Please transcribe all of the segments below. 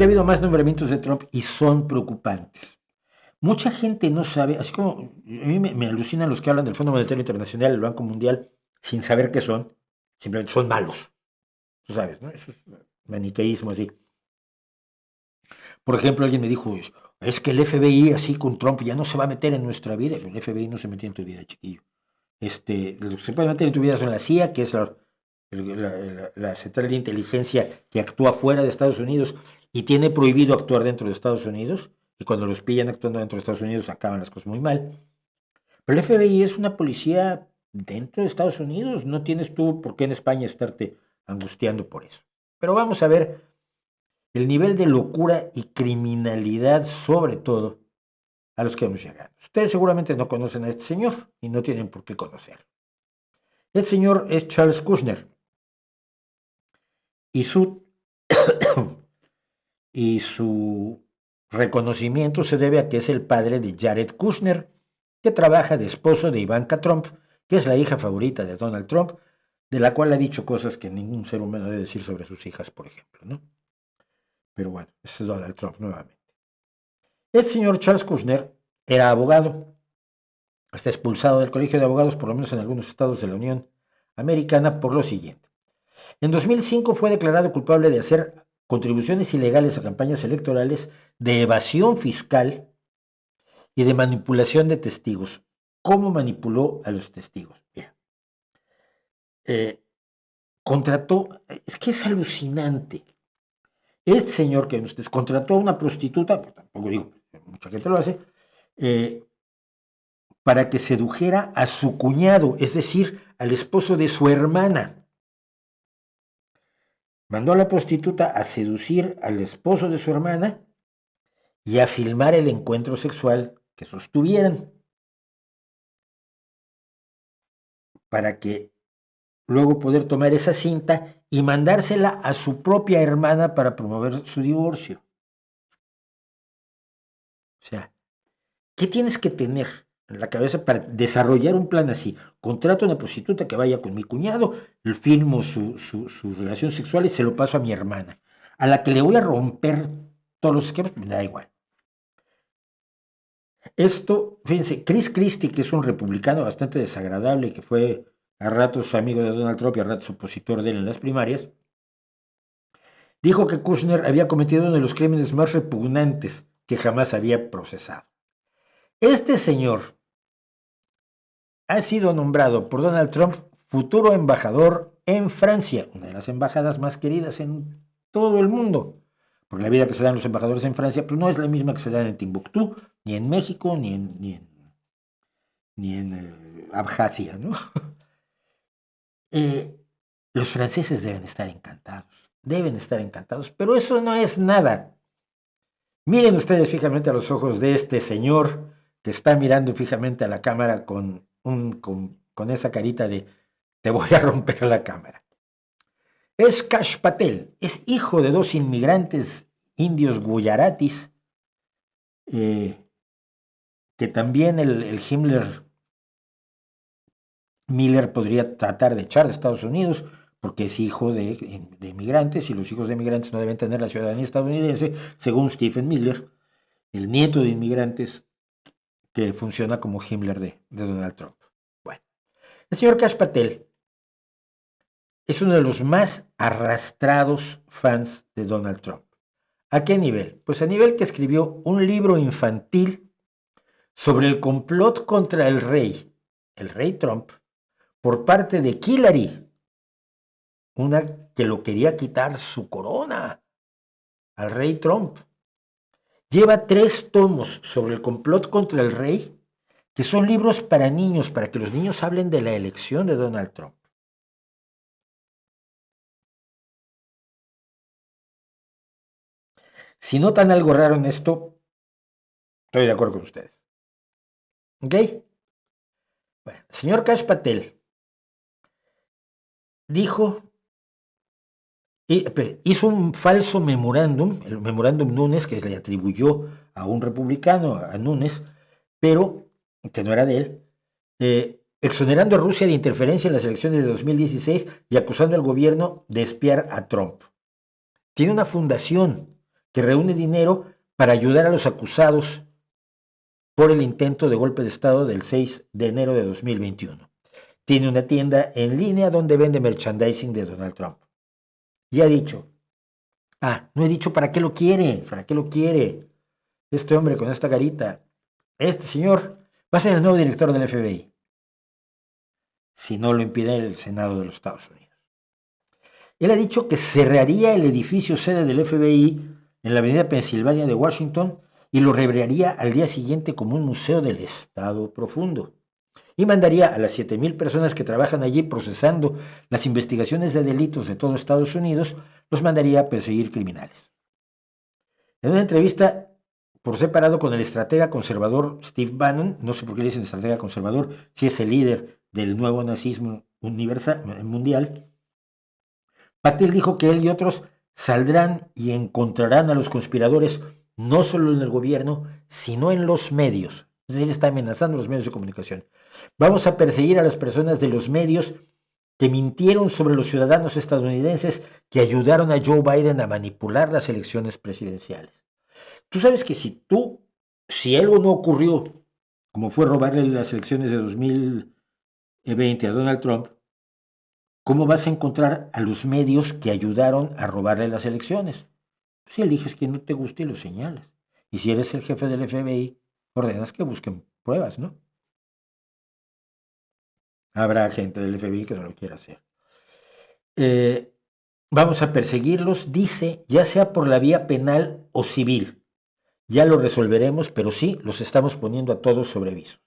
porque ha habido más nombramientos de Trump y son preocupantes. Mucha gente no sabe, así como a mí me alucinan los que hablan del Fondo Monetario Internacional, el Banco Mundial, sin saber qué son, simplemente son malos. Tú sabes, ¿no? Eso es maniqueísmo así. Por ejemplo, alguien me dijo, es que el FBI así con Trump ya no se va a meter en nuestra vida. El FBI no se metió en tu vida, chiquillo. Lo que se puede meter en tu vida son la CIA, que es la central de inteligencia que actúa fuera de Estados Unidos y tiene prohibido actuar dentro de Estados Unidos. Y cuando los pillan actuando dentro de Estados Unidos acaban las cosas muy mal. Pero el FBI es una policía dentro de Estados Unidos. No tienes tú por qué en España estarte angustiando por eso. Pero vamos a ver el nivel de locura y criminalidad, sobre todo, a los que hemos llegado. Ustedes seguramente no conocen a este señor y no tienen por qué conocerlo. El señor es Charles Kushner y su reconocimiento se debe a que es el padre de Jared Kushner, que trabaja de esposo de Ivanka Trump, que es la hija favorita de Donald Trump, de la cual ha dicho cosas que ningún ser humano debe decir sobre sus hijas, por ejemplo, ¿no? Pero bueno, es Donald Trump nuevamente. El señor Charles Kushner era abogado, está expulsado del colegio de abogados, por lo menos en algunos estados de la Unión Americana, por lo siguiente. En 2005 fue declarado culpable de hacer contribuciones ilegales a campañas electorales, de evasión fiscal y de manipulación de testigos. ¿Cómo manipuló a los testigos? Mira, contrató, es que es alucinante. Este señor que contrató a una prostituta, pues tampoco digo, mucha gente lo hace, para que sedujera a su cuñado, es decir, al esposo de su hermana. Mandó a la prostituta a seducir al esposo de su hermana y a filmar el encuentro sexual que sostuvieran, para que luego poder tomar esa cinta y mandársela a su propia hermana para promover su divorcio. O sea, ¿qué tienes que tener en la cabeza para desarrollar un plan así? Contrato a una prostituta que vaya con mi cuñado, filmo su relación sexual y se lo paso a mi hermana, a la que le voy a romper todos los esquemas, me da igual. Esto, fíjense, Chris Christie, que es un republicano bastante desagradable, que fue a ratos amigo de Donald Trump y a ratos opositor de él en las primarias, dijo que Kushner había cometido uno de los crímenes más repugnantes que jamás había procesado. Este señor ha sido nombrado por Donald Trump futuro embajador en Francia, una de las embajadas más queridas en todo el mundo. Porque la vida que se dan los embajadores en Francia pues no es la misma que se dan en Timbuktu, ni en México, ni en Abjasia, ¿no? Los franceses deben estar encantados, pero eso no es nada. Miren ustedes fijamente a los ojos de este señor que está mirando fijamente a la cámara con esa carita de te voy a romper la cámara. Es Kash Patel, es hijo de dos inmigrantes indios guyaratis, que también el Miller podría tratar de echar de Estados Unidos, porque es hijo de inmigrantes y los hijos de inmigrantes no deben tener la ciudadanía estadounidense, según Stephen Miller, el nieto de inmigrantes que funciona como Himmler de Donald Trump. Bueno, el señor Kash Patel es uno de los más arrastrados fans de Donald Trump. ¿A qué nivel? Pues a nivel que escribió un libro infantil sobre el complot contra el rey Trump, por parte de Hillary, una que lo quería quitar su corona al rey Trump. Lleva 3 tomos sobre el complot contra el rey, que son libros para niños, para que los niños hablen de la elección de Donald Trump. Si notan algo raro en esto, estoy de acuerdo con ustedes. ¿Ok? Bueno, el señor Kash Patel dijo, hizo un falso memorándum, el memorándum Nunes, que le atribuyó a un republicano, a Nunes, pero que no era de él, exonerando a Rusia de interferencia en las elecciones de 2016 y acusando al gobierno de espiar a Trump. Tiene una fundación que reúne dinero para ayudar a los acusados por el intento de golpe de Estado del 6 de enero de 2021. Tiene una tienda en línea donde vende merchandising de Donald Trump. Y ha dicho, no he dicho para qué lo quiere, este hombre con esta carita, este señor va a ser el nuevo director del FBI, si no lo impide el Senado de los Estados Unidos. Él ha dicho que cerraría el edificio sede del FBI en la avenida Pensilvania de Washington y lo reabriría al día siguiente como un museo del Estado profundo. Y mandaría a las 7,000 personas que trabajan allí procesando las investigaciones de delitos de todo Estados Unidos, los mandaría a perseguir criminales. En una entrevista por separado con el estratega conservador Steve Bannon, no sé por qué le dicen estratega conservador, si es el líder del nuevo nazismo mundial, Patel dijo que él y otros saldrán y encontrarán a los conspiradores no solo en el gobierno, sino en los medios. Es decir, él está amenazando a los medios de comunicación. Vamos a perseguir a las personas de los medios que mintieron sobre los ciudadanos estadounidenses que ayudaron a Joe Biden a manipular las elecciones presidenciales. Tú sabes que si algo no ocurrió, como fue robarle las elecciones de 2020 a Donald Trump, ¿cómo vas a encontrar a los medios que ayudaron a robarle las elecciones? Si eliges quien no te guste y lo señalas. Y si eres el jefe del FBI, ordenas que busquen pruebas, ¿no? Habrá gente del FBI que no lo quiera hacer. Vamos a perseguirlos, dice, ya sea por la vía penal o civil. Ya lo resolveremos, pero sí los estamos poniendo a todos sobre aviso.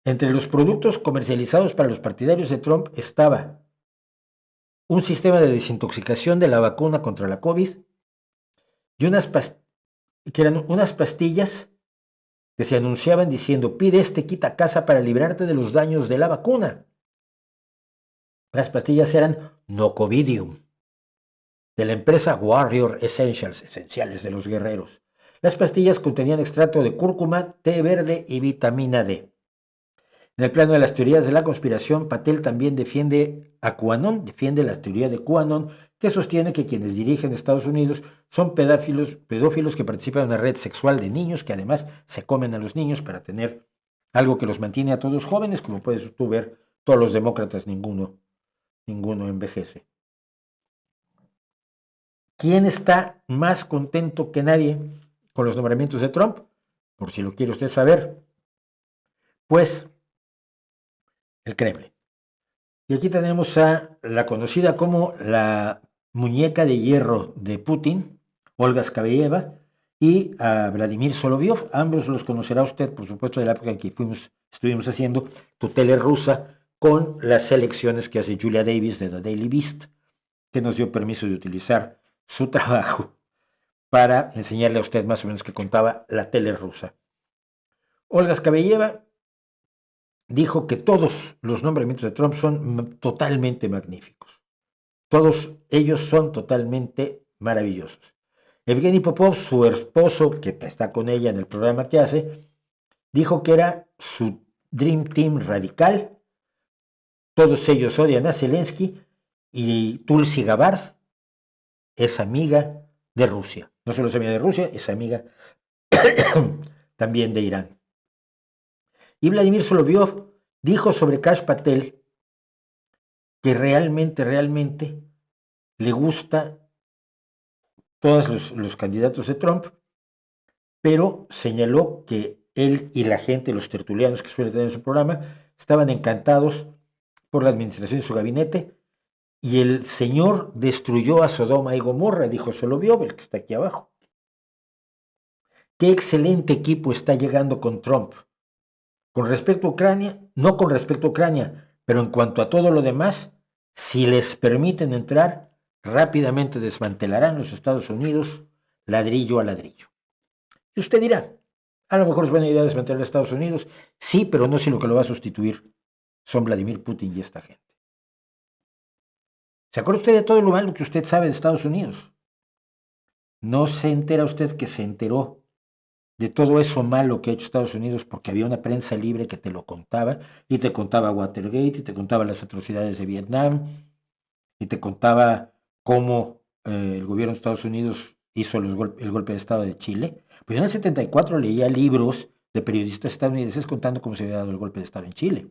Entre los productos comercializados para los partidarios de Trump estaba un sistema de desintoxicación de la vacuna contra la COVID y que eran unas pastillas que se anunciaban diciendo, pide este quita casa para librarte de los daños de la vacuna. Las pastillas eran Nocovidium, de la empresa Warrior Essentials, esenciales de los guerreros. Las pastillas contenían extracto de cúrcuma, té verde y vitamina D. En el plano de las teorías de la conspiración, Patel también defiende a QAnon, defiende las teorías de QAnon, que sostiene que quienes dirigen Estados Unidos son pedófilos que participan en una red sexual de niños, que además se comen a los niños para tener algo que los mantiene a todos jóvenes, como puedes tú ver, todos los demócratas, ninguno envejece. ¿Quién está más contento que nadie con los nombramientos de Trump? Por si lo quiere usted saber, pues el Kremlin. Y aquí tenemos a la conocida como la muñeca de hierro de Putin, Olga Skabeyeva, y a Vladimir Solovyov. Ambos los conocerá usted, por supuesto, de la época en que estuvimos haciendo tutela rusa con las elecciones que hace Julia Davis de The Daily Beast, que nos dio permiso de utilizar su trabajo para enseñarle a usted más o menos qué contaba la tele rusa. Olga Skabeyeva dijo que todos los nombramientos de Trump son totalmente magníficos. Todos ellos son totalmente maravillosos. Evgeny Popov, su esposo, que está con ella en el programa que hace, dijo que era su Dream Team radical. Todos ellos odian a Zelensky y Tulsi Gabbard es amiga de Rusia. No solo es amiga de Rusia, es amiga también de Irán. Y Vladimir Solovyov dijo sobre Kash Patel que realmente le gusta todos los candidatos de Trump, pero señaló que él y la gente, los tertulianos que suele tener en su programa, estaban encantados por la administración de su gabinete, y el señor destruyó a Sodoma y Gomorra, dijo Solovyov, el que está aquí abajo. Qué excelente equipo está llegando con Trump. Con respecto a Ucrania, no con respecto a Ucrania, pero en cuanto a todo lo demás, si les permiten entrar, rápidamente desmantelarán los Estados Unidos ladrillo a ladrillo. Y usted dirá, a lo mejor es buena idea desmantelar a Estados Unidos, sí, pero no sé lo que lo va a sustituir. Son Vladimir Putin y esta gente. ¿Se acuerda usted de todo lo malo que usted sabe de Estados Unidos? ¿No se entera usted que se enteró de todo eso malo que ha hecho Estados Unidos porque había una prensa libre que te lo contaba, y te contaba Watergate, y te contaba las atrocidades de Vietnam, y te contaba cómo el gobierno de Estados Unidos hizo el golpe de Estado de Chile. Pues yo en el 74 leía libros de periodistas estadounidenses contando cómo se había dado el golpe de Estado en Chile.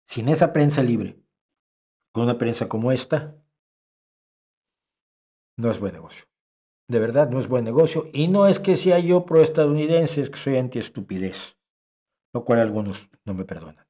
Sin esa prensa libre, con una prensa como esta, no es buen negocio. De verdad, no es buen negocio. Y no es que sea yo pro-estadounidense, es que soy anti-estupidez, lo cual algunos no me perdonan.